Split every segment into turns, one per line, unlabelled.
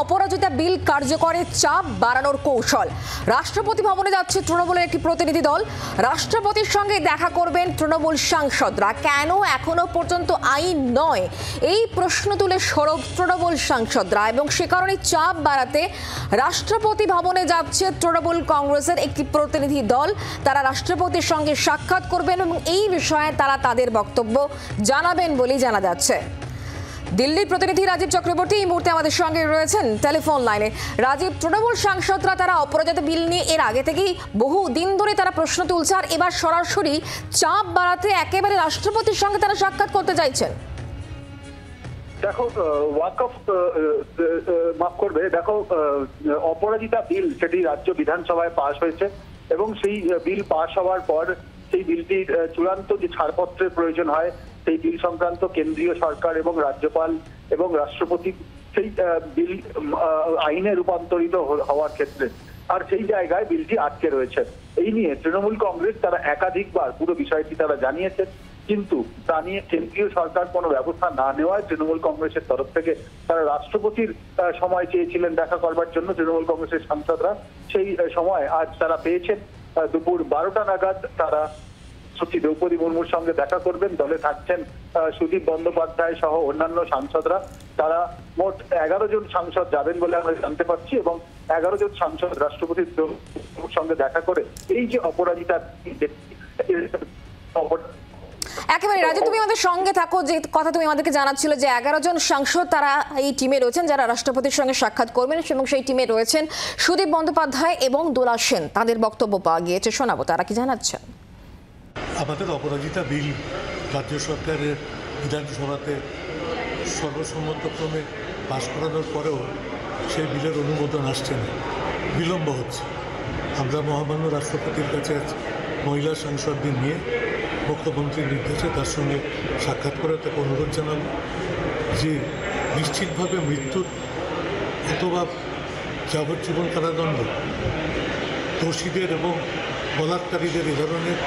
অপরাজিতা বিল কার্যকরে চাপ বাড়ানোর কৌশল। রাষ্ট্রপতি ভবনে যাচ্ছে তৃণমূলের একটি প্রতিনিধি দল। রাষ্ট্রপতির সঙ্গে দেখা করবেন তৃণমূল সাংসদরা। কেন এখনো পর্যন্ত আইন নয় এই প্রশ্ন তুলে সরব তৃণমূল সাংসদরা, এবং সে কারণে চাপ বাড়াতে রাষ্ট্রপতি ভবনে যাচ্ছে তৃণমূল কংগ্রেসের একটি প্রতিনিধি দল। তারা রাষ্ট্রপতির সঙ্গে সাক্ষাৎ করবেন এবং এই বিষয়ে তারা তাদের বক্তব্য জানাবেন বলেই জানা যাচ্ছে। দিল্লির প্রতিনিধি রাজীব চক্রবর্তী এই মুহূর্তে আমাদের সঙ্গে রয়েছেন টেলিফোন লাইনে। রাজীব, তৃণমূল সাংসদরা তারা অপরাজিতা বিল নিয়ে এর আগে থেকেই বহু দিন ধরে তারা প্রশ্ন তুলছে, আর এবার সরাসরি চাপ বাড়াতে একেবারে রাষ্ট্রপতির সঙ্গে তারা সাক্ষাৎ করতে চাইছেন।
দেখো, ওয়াকফ মাফ করবে, দেখো অপরাজিতা বিল সেটি রাজ্য বিধানসভায় পাশ হয়েছে এবং সেই বিল পাশ হওয়ার পর সেই বিলটির চূড়ান্ত যে ছাড়পত্রের প্রয়োজন হয় সেই বিল সংক্রান্ত কেন্দ্রীয় সরকার এবং রাজ্যপাল এবং রাষ্ট্রপতি সেই বিল আইনে রূপান্তরিত হওয়ার ক্ষেত্রে, আর সেই জায়গায় বিলটি আটকে রয়েছে। এই নিয়ে তৃণমূল কংগ্রেস তারা একাধিকবার পুরো বিষয়টি তারা জানিয়েছে, কিন্তু তা নিয়ে কেন্দ্রীয় সরকার কোনো ব্যবস্থা না নেওয়ায় তৃণমূল কংগ্রেসের তরফ থেকে তারা রাষ্ট্রপতির সময় চেয়েছিলেন দেখা করবার জন্য। তৃণমূল কংগ্রেসের সাংসদরা সেই সময় আজ তারা পেয়েছেন। দুপুর 12টা নাগাদ তারা দ্রৌপদী মুর্মুর সঙ্গে দেখা করবেন। দলে থাকছেন সুদীপ বন্দ্যোপাধ্যায় সহ অন্যান্য সাংসদরা। তারা মোট 11 জন সাংসদ যাবেন বলে আমরা জানতে পারছি এবং 11 জন সাংসদ রাষ্ট্রপতির সঙ্গে দেখা করে এই যে অপরাজিতা
একেবারে রাজীব, তুমি আমাদের সঙ্গে থাকো। যে কথা তুমি আমাদেরকে জানাচ্ছিল যে 11 জন সাংসদ তারা এই টিমে রয়েছেন যারা রাষ্ট্রপতির সঙ্গে সাক্ষাৎ করবেন, এবং সেই টিমে রয়েছেন সুদীপ বন্দ্যোপাধ্যায় এবং দোলা সেন। তাদের বক্তব্য পাওয়া গিয়েছে, শোনাবো তারা কি জানাচ্ছেন।
আমাদের অপরাজিতা বিল রাজ্য সরকারের বিধানসভাতে সর্বসম্মতক্রমে পাশ করানোর পরেও সেই বিলের অনুমোদন আসছে না, বিলম্ব হচ্ছে। আমরা মহামান্য রাষ্ট্রপতির কাছে মহিলা সাংসদদের নিয়ে মুখ্যমন্ত্রীর নির্দেশে তার সঙ্গে সাক্ষাৎ করে তাকে অনুরোধ জানাব যে নিশ্চিতভাবে মৃত্যুর অথবা যাবজ্জীবন কারাদণ্ড দোষীদের এবং বলাৎকারীদের এ ধরনের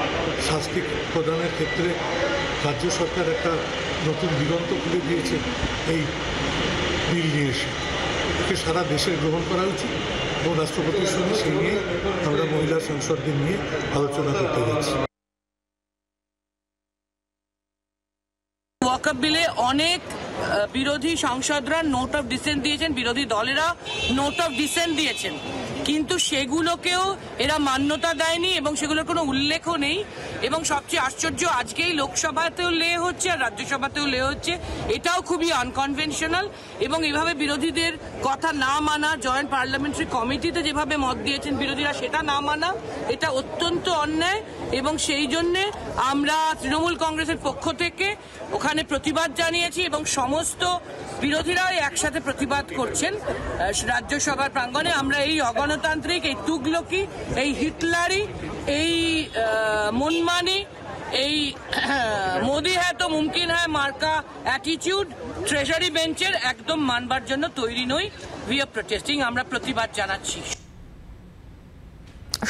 শাস্তি প্রদানের ক্ষেত্রে রাজ্য সরকার একটা নতুন দিগন্ত খুলে দিয়েছে এই বিল নিয়ে এসে। একে সারা দেশে গ্রহণ করা উচিত এবং রাষ্ট্রপতির সঙ্গে সেই নিয়ে আমরা মহিলা সাংসদদের নিয়ে আলোচনা করতে যাচ্ছি।
ওয়াকফ বিলে অনেক বিরোধী সাংসদরা নোট অফ ডিসেন্ট দিয়েছেন, বিরোধী দলেরা নোট অফ ডিসেন্ট দিয়েছেন, কিন্তু সেগুলোকেও এরা মান্যতা দেয়নি এবং সেগুলোর কোনো উল্লেখও নেই। এবং সবচেয়ে আশ্চর্য, আজকেই লোকসভাতেও লে হচ্ছে আর রাজ্যসভাতেও লে হচ্ছে। এটাও খুবই আনকনভেনশনাল এবং এভাবে বিরোধীদের কথা না মানা, জয়েন্ট পার্লামেন্টারি কমিটিতে যেভাবে মত দিয়েছেন বিরোধীরা সেটা না মানা, এটা অত্যন্ত অন্যায়। এবং সেই জন্যে আমরা তৃণমূল কংগ্রেসের পক্ষ থেকে ওখানে প্রতিবাদ জানিয়েছি এবং সমস্ত বিরোধীরাও একসাথে প্রতিবাদ করছেন রাজ্যসভার প্রাঙ্গণে। আমরা এই অগণতান্ত্রিক, এই তুগলকি, এই হিটলারি, এই মনমানি, এই মোদি হ্যায় তো মুমকিন হ্যায় মার্কা অ্যাটিটিউড ট্রেজারি বেঞ্চের একদম মানবার জন্য তৈরি নই। উই আর প্রোটেস্টিং, আমরা প্রতিবাদ জানাচ্ছি।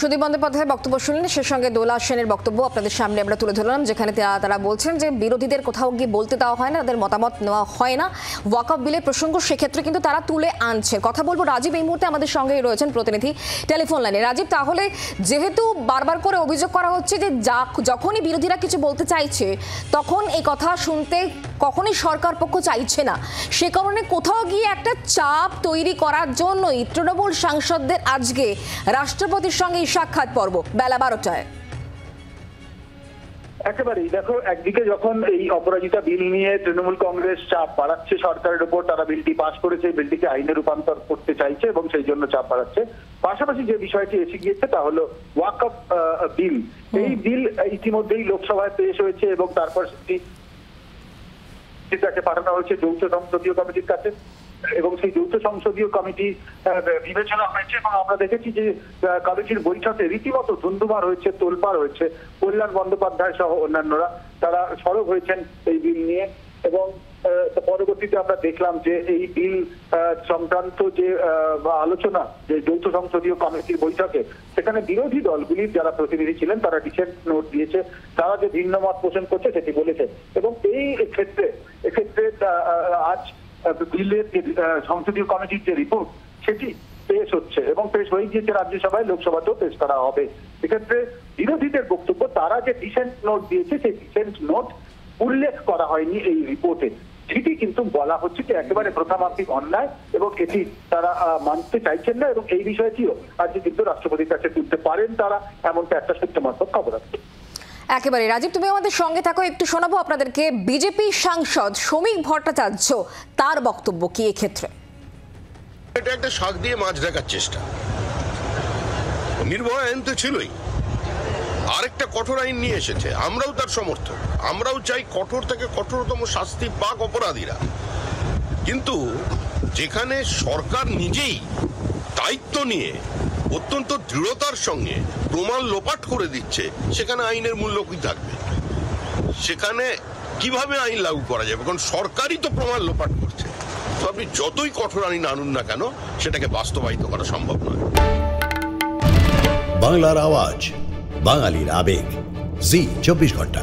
সুদীপ বন্দ্যোপাধ্যায়ের বক্তব্য শুনলেন, সে সঙ্গে দোলা সেনের বক্তব্য আপনাদের সামনে আমরা তুলে ধরলাম, যেখানে তারা বলছেন যে বিরোধীদের কোথাও গিয়ে বলতে দেওয়া হয় না, তাদের মতামত নেওয়া হয় না ওয়াকফ বিলের প্রসঙ্গ, সেক্ষেত্রে কিন্তু তারা তুলে আনছে। কথা বলবো রাজীব এই মুহূর্তে আমাদের সঙ্গেই রয়েছেন প্রতিনিধি টেলিফোন লাইনে। রাজীব, তাহলে যেহেতু বারবার করে অভিযোগ করা হচ্ছে যে যখনই বিরোধীরা কিছু বলতে চাইছে তখন এই কথা শুনতে কখনই সরকার পক্ষ চাইছে না, সে কারণে কোথাও গিয়ে একটা চাপ তৈরি করার জন্যই তৃণমূল সাংসদদের আজকে রাষ্ট্রপতির সঙ্গে সাক্ষাৎ পর্ব বেলা 12টায়।
একেবারেই দেখো, একদিকে যখন এই অপরাজিতা বিল নিয়ে তৃণমূল কংগ্রেস চাপ বাড়াচ্ছে সরকারের উপর, তারা বিলটি পাশ করেছে, বিলটিকে আইনে রূপান্তর করতে চাইছে এবং সেই জন্য চাপ বাড়াচ্ছে। পাশাপাশি যে বিষয়টি এসে গিয়েছে তা হলো ওয়াকফ বিল। এই বিল ইতিমধ্যেই লোকসভায় পেশ হয়েছে এবং তারপর সেটাকে পাঠানো হয়েছে যৌথ সংসদীয় কমিটির কাছে এবং সেই যৌথ সংসদীয় কমিটি বিবেচনা হয়েছে এবং আমরা দেখেছি যে কমিটির বৈঠকে রীতিমতো ধুন্ধুমার হয়েছে, তোলপাড় হয়েছে। কল্যাণ বন্দ্যোপাধ্যায় সহ অন্যান্যরা তারা সরব হয়েছেন এই বিল নিয়ে এবং পরবর্তীতে আমরা দেখলাম যে এই বিল সংক্রান্ত যে আলোচনা, যে যৌথ সংসদীয় কমিটির বৈঠকে, সেখানে বিরোধী দলগুলির যারা প্রতিনিধি ছিলেন তারা ডিসেন্ট নোট দিয়েছে, তারা যে ভিন্ন মত পোষণ করছে সেটি বলেছে। এবং এই এক্ষেত্রে আজ বিলের সংসদীয় কমিটির যে রিপোর্ট সেটি পেশ হচ্ছে এবং পেশ হয়ে গিয়েছে রাজ্যসভায়, লোকসভাতেও পেশ করা হবে। এক্ষেত্রে বিরোধীদের বক্তব্য, তারা যে ডিসেন্ট নোট দিয়েছে সেই ডিসেন্ট নোট উল্লেখ করা হয়নি এই রিপোর্টে। সেটি কিন্তু বলা হচ্ছে যে একেবারে প্রথামাফিক অন্যায় এবং এটি তারা মানতে চাইছেন না এবং এই বিষয়টিও আজকে কিন্তু রাষ্ট্রপতির কাছে তুলতে পারেন তারা, এমনটা একটা সূত্র মারফত খবর আছে।
একেবারে রাজীব, তুমি আমাদের সঙ্গে থাকো, একটু শোনাবো আপনাদেরকে বিজেপি সাংসদ শ্রমিক ভট্টাচার্য, তার বক্তব্য কি এক্ষেত্রে।
এটা একটা শাক দিয়ে মাছ ঢাকার চেষ্টা। নির্ভয়া আইন তো ছিলই, আরেকটা কঠোর আইন নিয়ে এসেছে, আমরাও তার সমর্থক, আমরাও চাই কঠোর থেকে কঠোরতম শাস্তি পাক অপরাধীরা। কিন্তু যেখানে সরকার নিজেই দায়িত্ব নিয়ে অত্যন্ত দৃঢ়তার সঙ্গে প্রমাণ লোপাট করে দিচ্ছে, সেখানে আইনের মূল্য কি থাকবে? সেখানে কিভাবে আইন লাগু করা যাবে? কারণ সরকারই তো প্রমাণ লোপাট করছে। তো আপনি যতই কঠোর আইন আনুন না কেন, সেটাকে বাস্তবায়িত করা সম্ভব নয়।
বাংলার আওয়াজ, বাঙালির আবেগ, জি 24 ঘন্টা।